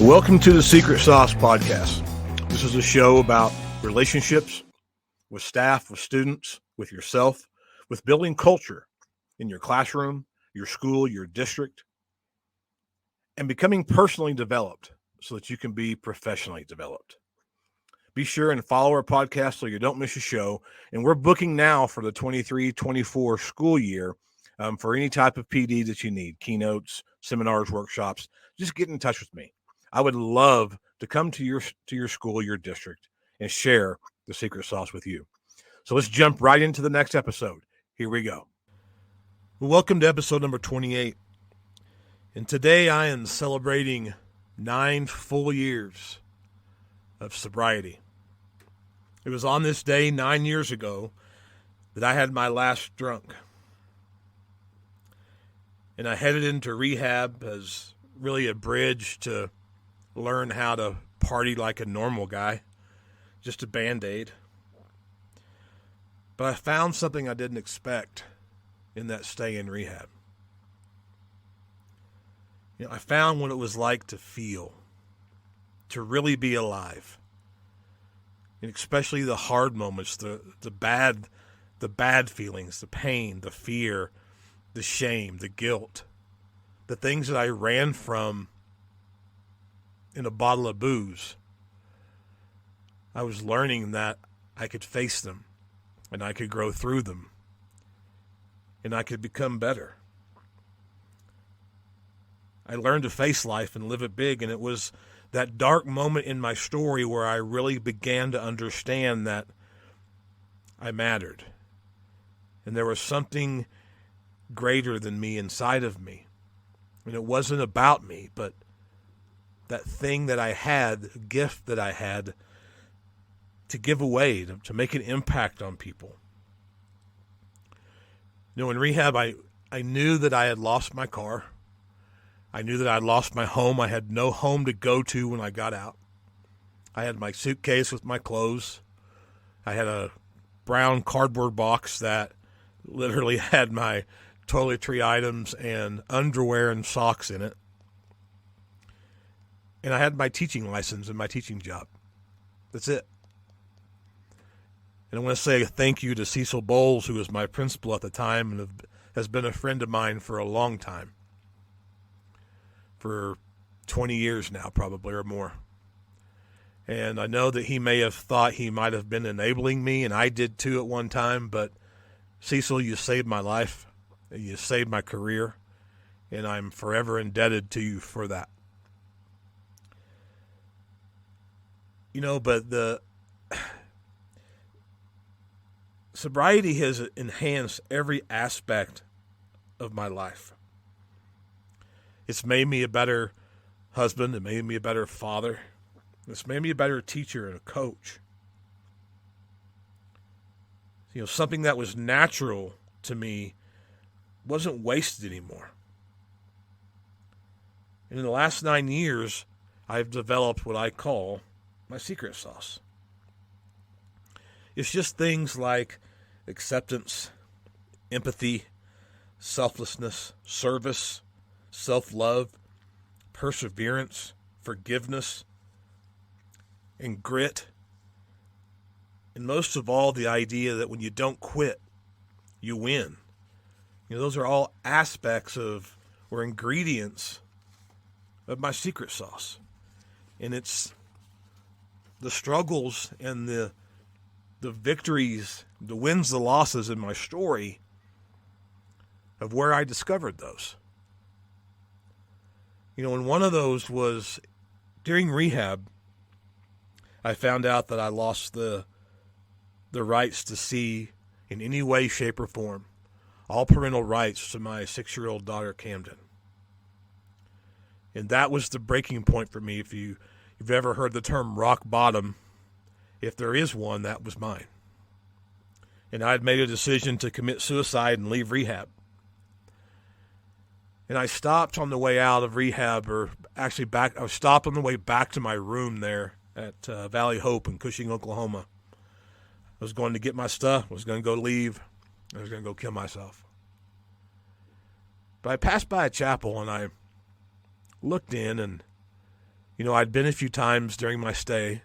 Welcome to the Secret Sauce Podcast. This is a show about relationships with staff, with students, with yourself, with building culture in your classroom, your school, your district, and becoming personally developed so that you can be professionally developed. Be sure and follow our podcast so you don't miss a show. And we're booking now for the 23-24 school year for any type of PD that you need, keynotes, seminars, workshops. Just get in touch with me. I would love to come to your school, your district, and share the secret sauce with you. So let's jump right into the next episode. Here we go. Welcome to episode number 28. And today I am celebrating 9 full years of sobriety. It was on this day 9 years ago that I had my last drunk. And I headed into rehab as really a bridge to learn how to party like a normal guy, just a Band-Aid. But I found something I didn't expect in that stay in rehab. I found what it was like to feel, to really be alive. And especially the hard moments, the bad feelings, the pain, the fear, the shame, the guilt, the things that I ran from in a bottle of booze. I was learning that I could face them and I could grow through them and I could become better. I learned to face life and live it big, and it was that dark moment in my story where I really began to understand that I mattered and there was something greater than me inside of me. And it wasn't about me, but that thing that I had, the gift that I had to give away, to make an impact on people. In rehab, I knew that I had lost my car. I knew that I had lost my home. I had no home to go to when I got out. I had my suitcase with my clothes. I had a brown cardboard box that literally had my toiletry items and underwear and socks in it. And I had my teaching license and my teaching job. That's it. And I want to say thank you to Cecil Bowles, who was my principal at the time and has been a friend of mine for a long time. For 20 years now, probably, or more. And I know that he may have thought he might have been enabling me, and I did too at one time, but Cecil, you saved my life. You saved my career, and I'm forever indebted to you for that. But the sobriety has enhanced every aspect of my life. It's made me a better husband. It made me a better father. It's made me a better teacher and a coach. Something that was natural to me wasn't wasted anymore. And in the last 9 years, I've developed what I call my secret sauce. It's just things like acceptance, empathy, selflessness, service, self-love, perseverance, forgiveness, and grit. And most of all, the idea that when you don't quit, you win. Those are all aspects of, or ingredients of my secret sauce. And it's the struggles and the victories, the wins, the losses in my story of where I discovered those. And one of those was during rehab, I found out that I lost the rights to see in any way, shape, or form all parental rights to my 6-year-old daughter, Camden. And that was the breaking point for me. If you've ever heard the term rock bottom, if there is one, that was mine. And I had made a decision to commit suicide and leave rehab. And I stopped on the way out of rehab, or actually I stopped on the way back to my room there at Valley Hope in Cushing, Oklahoma. I was going to get my stuff. I was going to go leave. I was going to go kill myself. But I passed by a chapel and I looked in, and I'd been a few times during my stay.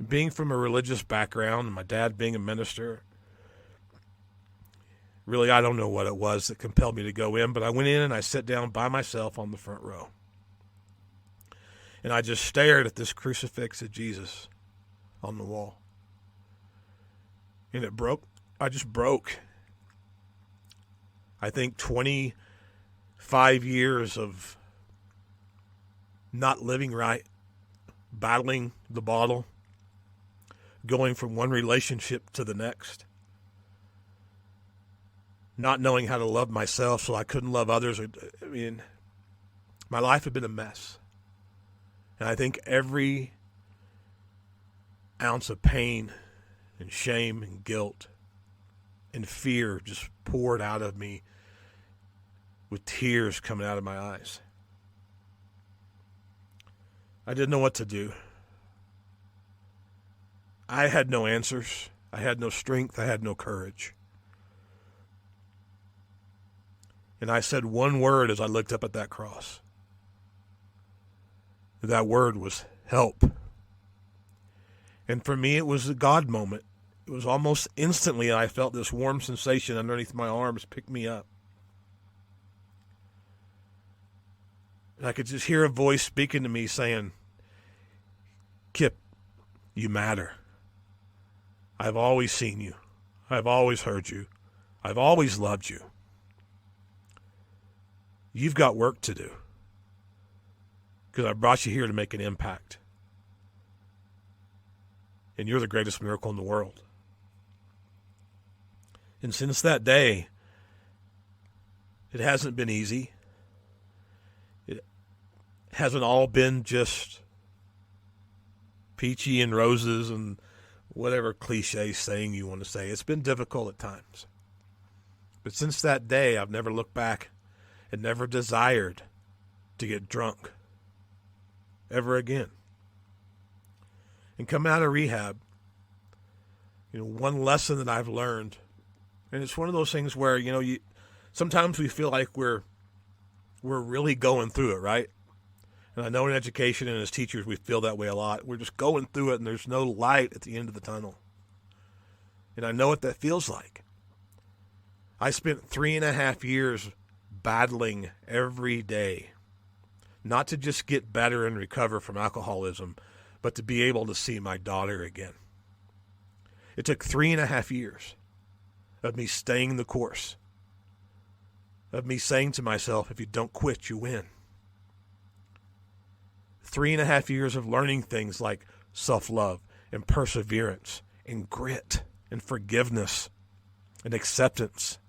Being from a religious background and my dad being a minister, really, I don't know what it was that compelled me to go in, but I went in and I sat down by myself on the front row. And I just stared at this crucifix of Jesus on the wall. And it broke. I just broke. I think 25 years of not living right, battling the bottle, going from one relationship to the next, not knowing how to love myself so I couldn't love others. My life had been a mess. And I think every ounce of pain and shame and guilt and fear just poured out of me with tears coming out of my eyes. I didn't know what to do. I had no answers. I had no strength. I had no courage. And I said one word as I looked up at that cross. That word was help. And for me, it was a God moment. It was almost instantly I felt this warm sensation underneath my arms pick me up. And I could just hear a voice speaking to me saying, Kip, you matter. I've always seen you. I've always heard you. I've always loved you. You've got work to do. Because I brought you here to make an impact. And you're the greatest miracle in the world. And since that day, it hasn't been easy. It hasn't all been just peachy and roses and whatever cliche saying you want to say. It's been difficult at times. But since that day, I've never looked back and never desired to get drunk ever again. And coming out of rehab, one lesson that I've learned, and it's one of those things where, sometimes we feel like we're really going through it, right? And I know in education and as teachers, we feel that way a lot. We're just going through it and there's no light at the end of the tunnel. And I know what that feels like. I spent 3.5 years battling every day, not to just get better and recover from alcoholism, but to be able to see my daughter again. It took 3.5 years of me staying the course, of me saying to myself, if you don't quit, you win. 3.5 years of learning things like self-love and perseverance and grit and forgiveness and acceptance.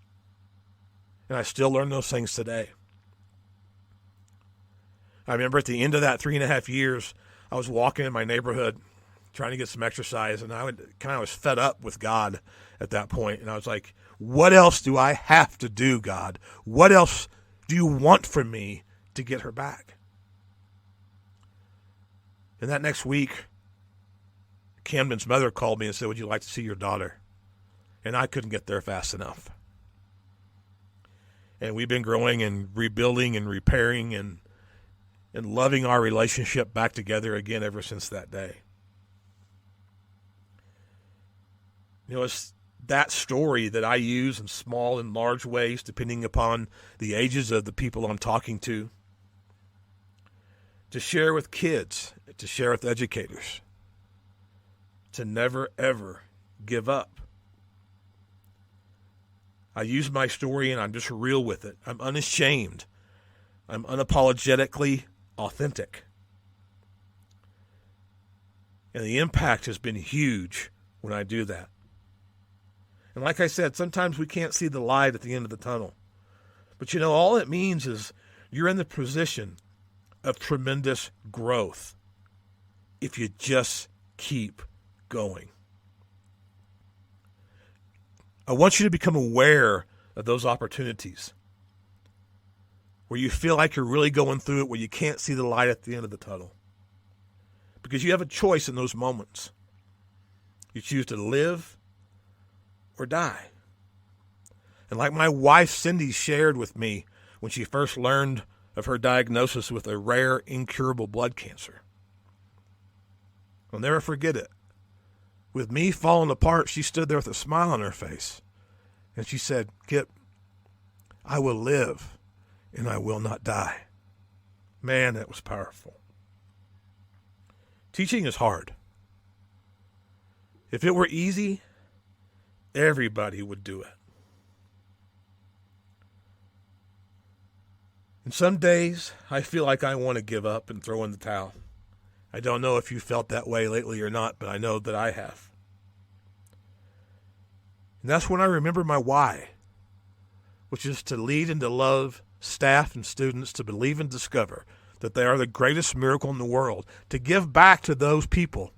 And I still learn those things today. I remember at the end of that 3.5 years, I was walking in my neighborhood trying to get some exercise, and I was fed up with God at that point. And I was like, what else do I have to do, God? What else do you want from me to get her back? And that next week, Camden's mother called me and said, would you like to see your daughter? And I couldn't get there fast enough. And we've been growing and rebuilding and repairing and loving our relationship back together again ever since that day. It's that story that I use in small and large ways, depending upon the ages of the people I'm talking to share with kids, to share with educators, to never, ever give up. I use my story and I'm just real with it. I'm unashamed. I'm unapologetically authentic. And the impact has been huge when I do that. And like I said, sometimes we can't see the light at the end of the tunnel. But all it means is you're in the position of tremendous growth if you just keep going. I want you to become aware of those opportunities where you feel like you're really going through it, where you can't see the light at the end of the tunnel. Because you have a choice in those moments. You choose to live or die. And like my wife Cindy shared with me when she first learned of her diagnosis with a rare, incurable blood cancer. I'll never forget it. With me falling apart, she stood there with a smile on her face. And she said, "Kip, I will live and I will not die." Man, that was powerful. Teaching is hard. If it were easy, everybody would do it. And some days, I feel like I want to give up and throw in the towel. I don't know if you felt that way lately or not, but I know that I have. And that's when I remember my why, which is to lead and to love staff and students to believe and discover that they are the greatest miracle in the world, to give back to those people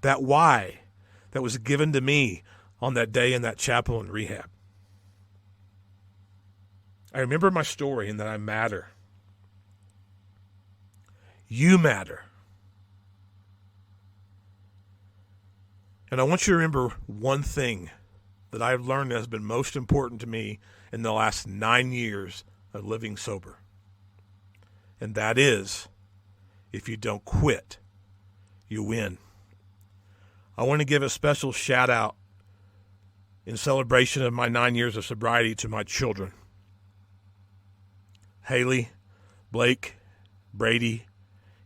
that why that was given to me on that day in that chapel in rehab. I remember my story and that I matter. You matter. And I want you to remember one thing that I've learned that has been most important to me in the last 9 years of living sober. And that is, if you don't quit, you win. I want to give a special shout out in celebration of my 9 years of sobriety to my children. Haley, Blake, Brady,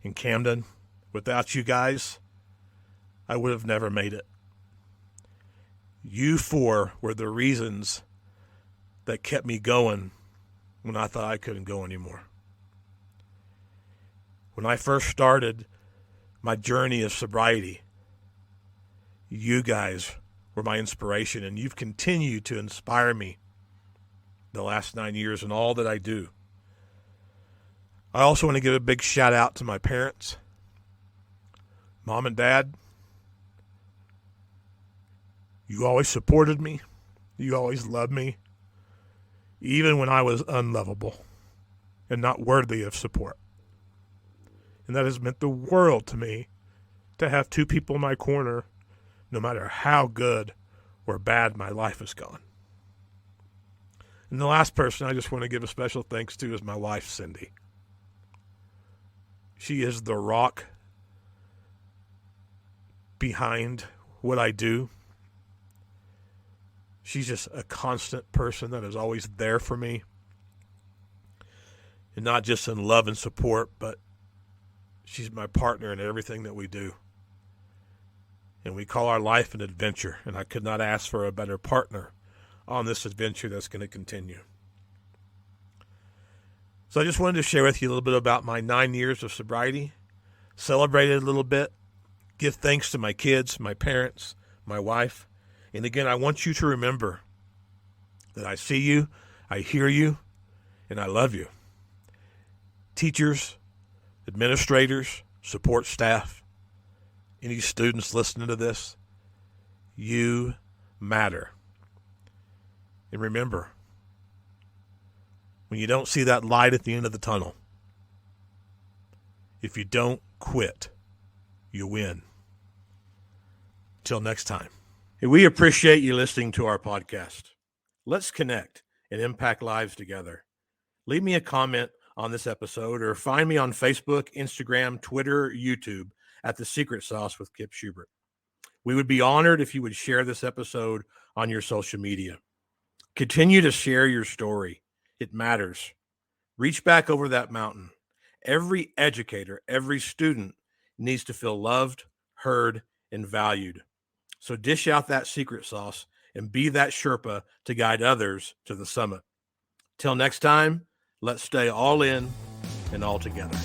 and Camden. Without you guys, I would have never made it. You four were the reasons that kept me going when I thought I couldn't go anymore. When I first started my journey of sobriety, you guys were my inspiration, and you've continued to inspire me the last 9 years in all that I do. I also want to give a big shout out to my parents, Mom and Dad. You always supported me. You always loved me, even when I was unlovable and not worthy of support. And that has meant the world to me to have two people in my corner, no matter how good or bad my life has gone. And the last person I just want to give a special thanks to is my wife, Cindy. She is the rock behind what I do. She's just a constant person that is always there for me. And not just in love and support, but she's my partner in everything that we do. And we call our life an adventure, and I could not ask for a better partner on this adventure that's going to continue. So I just wanted to share with you a little bit about my 9 years of sobriety, celebrate it a little bit, give thanks to my kids, my parents, my wife. And again, I want you to remember that I see you, I hear you, and I love you. Teachers, administrators, support staff, any students listening to this, you matter. And remember, when you don't see that light at the end of the tunnel, if you don't quit, you win. Till next time. And we appreciate you listening to our podcast. Let's connect and impact lives together. Leave me a comment on this episode or find me on Facebook, Instagram, Twitter, YouTube at The Secret Sauce with Kip Schubert. We would be honored if you would share this episode on your social media. Continue to share your story. It matters. Reach back over that mountain. Every educator, every student needs to feel loved, heard, and valued. So dish out that secret sauce and be that Sherpa to guide others to the summit. Till next time, let's stay all in and all together.